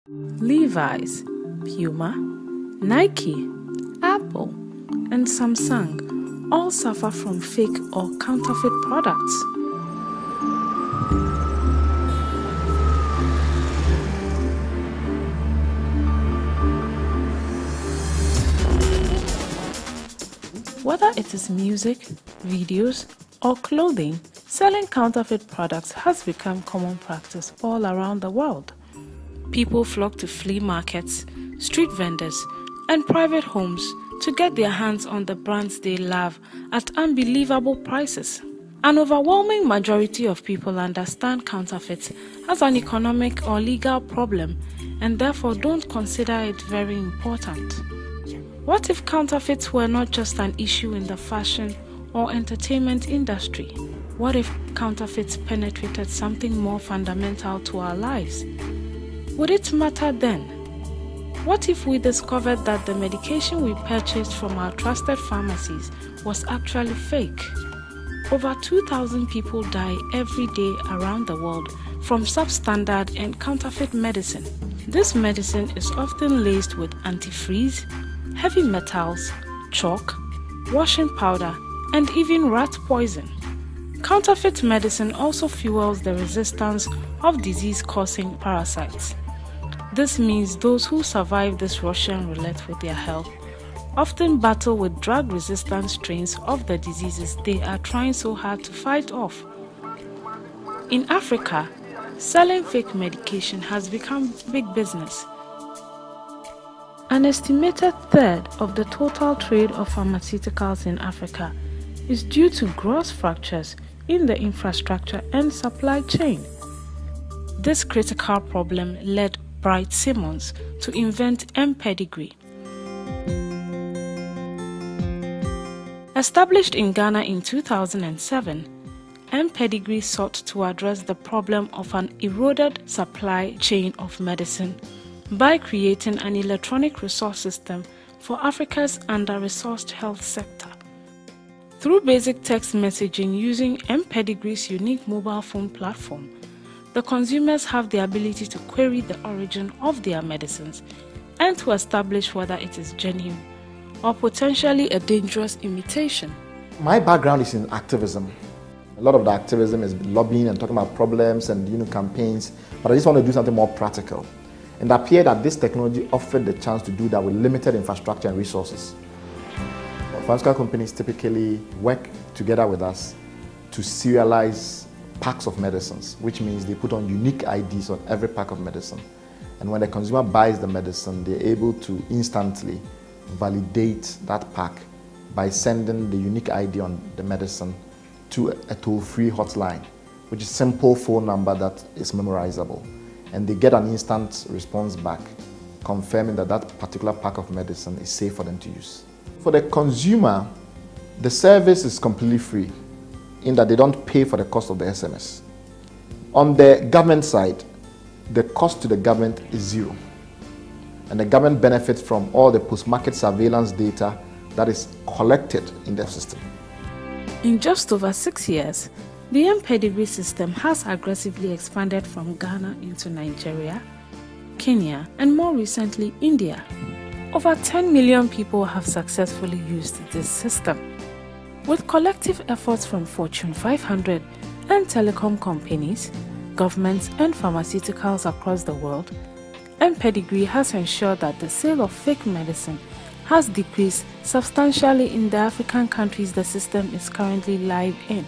Levi's, Puma, Nike, Apple, and Samsung all suffer from fake or counterfeit products. Whether it is music, videos, or clothing, selling counterfeit products has become common practice all around the world. People flock to flea markets, street vendors, and private homes to get their hands on the brands they love at unbelievable prices. An overwhelming majority of people understand counterfeits as an economic or legal problem and therefore don't consider it very important. What if counterfeits were not just an issue in the fashion or entertainment industry? What if counterfeits penetrated something more fundamental to our lives? Would it matter then? What if we discovered that the medication we purchased from our trusted pharmacies was actually fake? Over 2,000 people die every day around the world from substandard and counterfeit medicine. This medicine is often laced with antifreeze, heavy metals, chalk, washing powder, and even rat poison. Counterfeit medicine also fuels the resistance of disease-causing parasites. This means those who survive this Russian roulette with their health often battle with drug-resistant strains of the diseases they are trying so hard to fight off. In Africa, selling fake medication has become big business. An estimated third of the total trade of pharmaceuticals in Africa is due to gross fractures in the infrastructure and supply chain. This critical problem led Bright Simmons to invent MPedigree. Established in Ghana in 2007, MPedigree sought to address the problem of an eroded supply chain of medicine by creating an electronic resource system for Africa's under-resourced health sector. Through basic text messaging using MPedigree's unique mobile phone platform, the consumers have the ability to query the origin of their medicines and to establish whether it is genuine or potentially a dangerous imitation. My background is in activism. A lot of the activism is lobbying and talking about problems and campaigns, but I just want to do something more practical. And it appeared that this technology offered the chance to do that with limited infrastructure and resources. Pharmaceutical companies typically work together with us to serialize packs of medicines, which means they put on unique IDs on every pack of medicine. And when the consumer buys the medicine, they're able to instantly validate that pack by sending the unique ID on the medicine to a toll-free hotline, which is a simple phone number that is memorizable. And they get an instant response back confirming that that particular pack of medicine is safe for them to use. For the consumer, the service is completely free in that they don't pay for the cost of the SMS. On the government side, the cost to the government is zero. And the government benefits from all the post-market surveillance data that is collected in the system. In just over 6 years, the MPedigree system has aggressively expanded from Ghana into Nigeria, Kenya, and more recently, India. Over 10 million people have successfully used this system. With collective efforts from Fortune 500 and telecom companies, governments, and pharmaceuticals across the world, MPedigree has ensured that the sale of fake medicine has decreased substantially in the African countries the system is currently live in.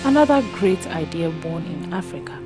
Another great idea born in Africa.